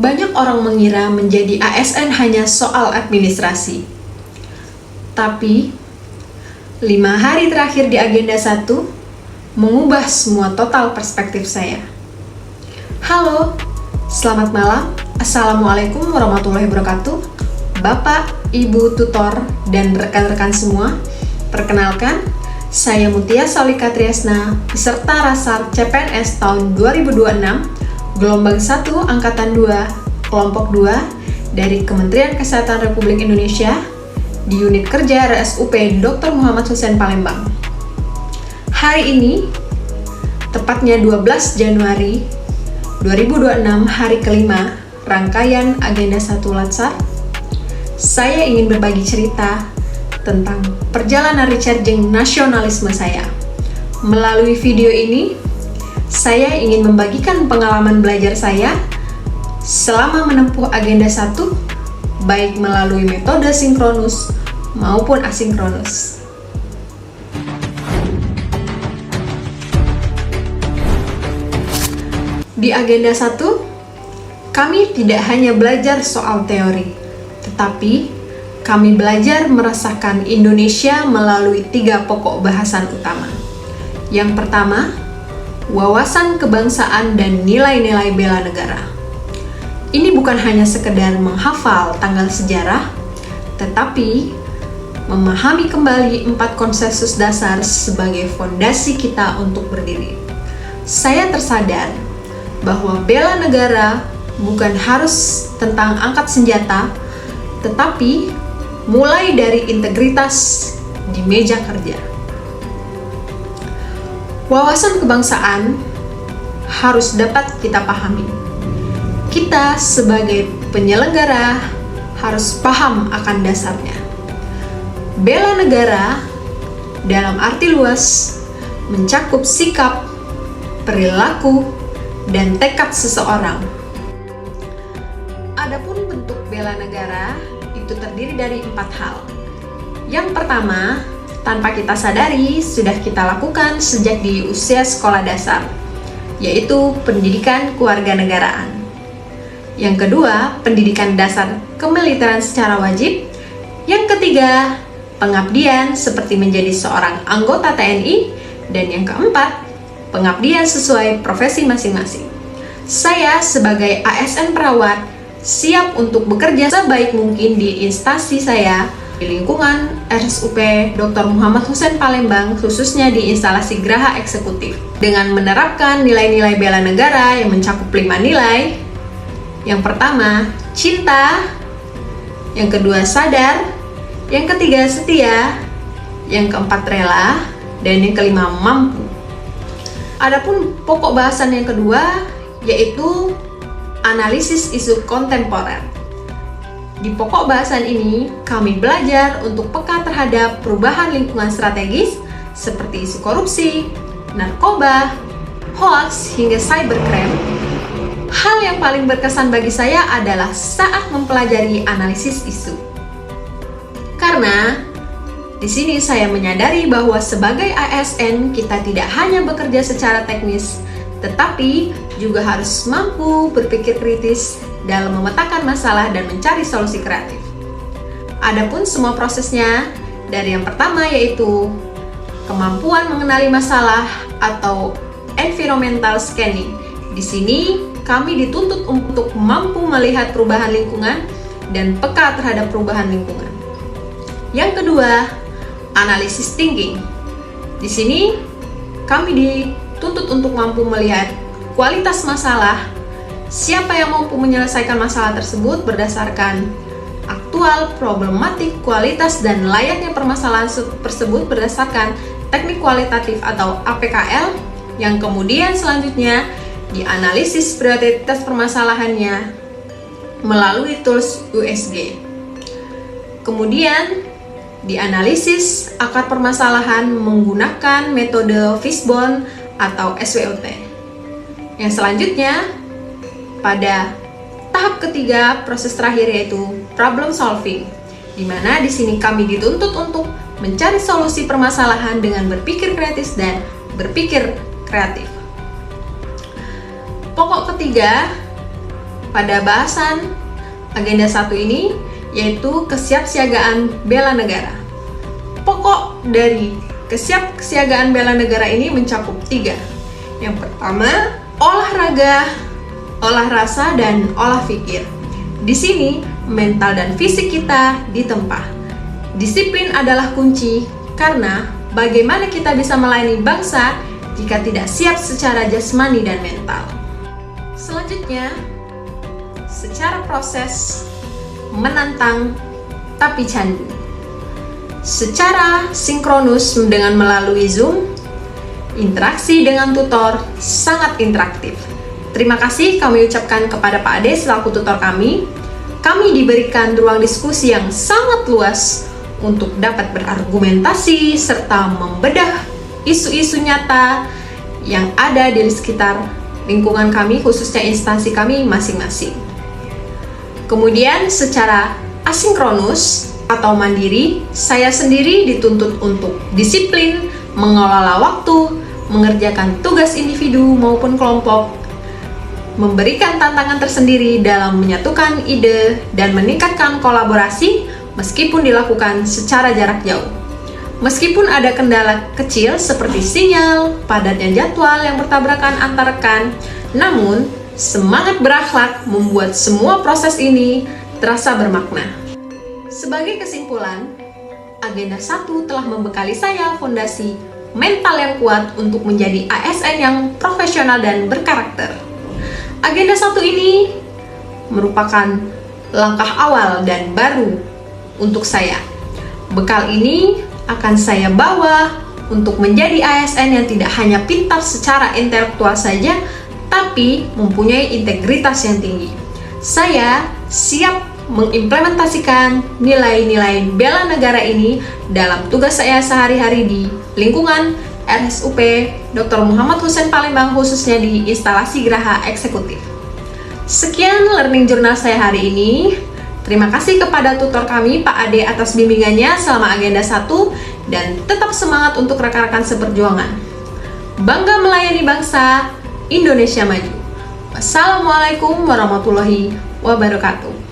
Banyak orang mengira menjadi ASN hanya soal administrasi. Tapi, 5 hari terakhir di agenda 1 mengubah semua total perspektif saya. Halo, selamat malam. Assalamualaikum warahmatullahi wabarakatuh. Bapak, Ibu, tutor, dan rekan-rekan semua. Perkenalkan, saya Mutia Solika Triasna, peserta Rasar CPNS tahun 2026, Gelombang 1 Angkatan 2, Kelompok 2 dari Kementerian Kesehatan Republik Indonesia di Unit Kerja RSUP Dr. Muhammad Hussein Palembang. Hari ini, tepatnya 12 Januari 2026, hari kelima rangkaian Agenda 1 Latsar, saya ingin berbagi cerita tentang perjalanan recharging nasionalisme saya. Melalui video ini, saya ingin membagikan pengalaman belajar saya selama menempuh agenda 1, baik melalui metode sinkronus maupun asinkronus. Di agenda 1, kami tidak hanya belajar soal teori, tetapi kami belajar merasakan Indonesia melalui 3 pokok bahasan utama. Yang pertama, wawasan kebangsaan dan nilai-nilai bela negara. Ini bukan hanya sekedar menghafal tanggal sejarah, tetapi memahami kembali 4 konsensus dasar sebagai fondasi kita untuk berdiri. Saya tersadar bahwa bela negara bukan harus tentang angkat senjata, tetapi mulai dari integritas di meja kerja. Wawasan kebangsaan harus dapat kita pahami. Kita sebagai penyelenggara harus paham akan dasarnya. Bela negara dalam arti luas mencakup sikap, perilaku, dan tekad seseorang. Adapun bentuk bela negara itu terdiri dari 4 hal. Yang pertama, tanpa kita sadari, sudah kita lakukan sejak di usia sekolah dasar, yaitu pendidikan kewarganegaraan. Yang kedua, pendidikan dasar kemiliteran secara wajib. Yang ketiga, pengabdian seperti menjadi seorang anggota TNI. Dan yang keempat, pengabdian sesuai profesi masing-masing. Saya sebagai ASN perawat siap untuk bekerja sebaik mungkin di instansi saya di lingkungan RSUP Dr. Muhammad Hussein Palembang, khususnya di instalasi Geraha Eksekutif, dengan menerapkan nilai-nilai bela negara yang mencakup 5 nilai. Yang pertama, cinta. Yang kedua, sadar. Yang ketiga, setia. Yang keempat, rela. Dan yang kelima, mampu. Adapun pokok bahasan yang kedua yaitu analisis isu kontemporer. Di pokok bahasan ini, kami belajar untuk peka terhadap perubahan lingkungan strategis seperti isu korupsi, narkoba, hoax, hingga cybercrime. Hal yang paling berkesan bagi saya adalah saat mempelajari analisis isu. Karena di sini saya menyadari bahwa sebagai ASN kita tidak hanya bekerja secara teknis, tetapi juga harus mampu berpikir kritis dalam memetakan masalah dan mencari solusi kreatif. Adapun semua prosesnya, dari yang pertama yaitu kemampuan mengenali masalah atau environmental scanning. Di sini kami dituntut untuk mampu melihat perubahan lingkungan dan peka terhadap perubahan lingkungan. Yang kedua, analisis thinking. Di sini kami dituntut untuk mampu melihat kualitas masalah, siapa yang mampu menyelesaikan masalah tersebut berdasarkan aktual, problematik, kualitas, dan layaknya permasalahan tersebut berdasarkan teknik kualitatif atau APKL, yang kemudian selanjutnya dianalisis prioritas permasalahannya melalui tools USG. Kemudian dianalisis akar permasalahan menggunakan metode Fishbone atau SWOT. Yang selanjutnya, pada tahap ketiga, proses terakhir yaitu problem solving, di mana di sini kami dituntut untuk mencari solusi permasalahan dengan berpikir kritis dan berpikir kreatif. Pokok ketiga pada bahasan agenda 1 ini, yaitu kesiapsiagaan bela negara. Pokok dari kesiapsiagaan bela negara ini mencakup 3. Yang pertama, olahraga, olah rasa, dan olah pikir. Di sini, mental dan fisik kita ditempa. Disiplin adalah kunci, karena bagaimana kita bisa melayani bangsa jika tidak siap secara jasmani dan mental. Selanjutnya, secara proses menantang tapi candu. Secara sinkronus dengan melalui Zoom, interaksi dengan tutor sangat interaktif. Terima kasih kami ucapkan kepada Pak Ade selaku tutor kami. Kami diberikan ruang diskusi yang sangat luas untuk dapat berargumentasi serta membedah isu-isu nyata yang ada di sekitar lingkungan kami, khususnya instansi kami masing-masing. Kemudian secara asinkronus atau mandiri, saya sendiri dituntut untuk disiplin, mengelola waktu, mengerjakan tugas individu maupun kelompok, memberikan tantangan tersendiri dalam menyatukan ide dan meningkatkan kolaborasi meskipun dilakukan secara jarak jauh. Meskipun ada kendala kecil seperti sinyal, padatnya jadwal yang bertabrakan antar rekan, namun semangat berakhlak membuat semua proses ini terasa bermakna. Sebagai kesimpulan, agenda 1 telah membekali saya fondasi mental yang kuat untuk menjadi ASN yang profesional dan berkarakter. Agenda 1 ini merupakan langkah awal dan baru untuk saya. Bekal ini akan saya bawa untuk menjadi ASN yang tidak hanya pintar secara intelektual saja, tapi mempunyai integritas yang tinggi. Saya siap mengimplementasikan nilai-nilai bela negara ini dalam tugas saya sehari-hari di lingkungan RSUP Dr. Muhammad Hussein Palembang, khususnya di instalasi Geraha Eksekutif. Sekian learning journal saya hari ini. Terima kasih kepada tutor kami, Pak Ade, atas bimbingannya selama agenda 1, dan tetap semangat untuk rekan-rekan seperjuangan. Bangga melayani bangsa, Indonesia maju. Wassalamualaikum warahmatullahi wabarakatuh.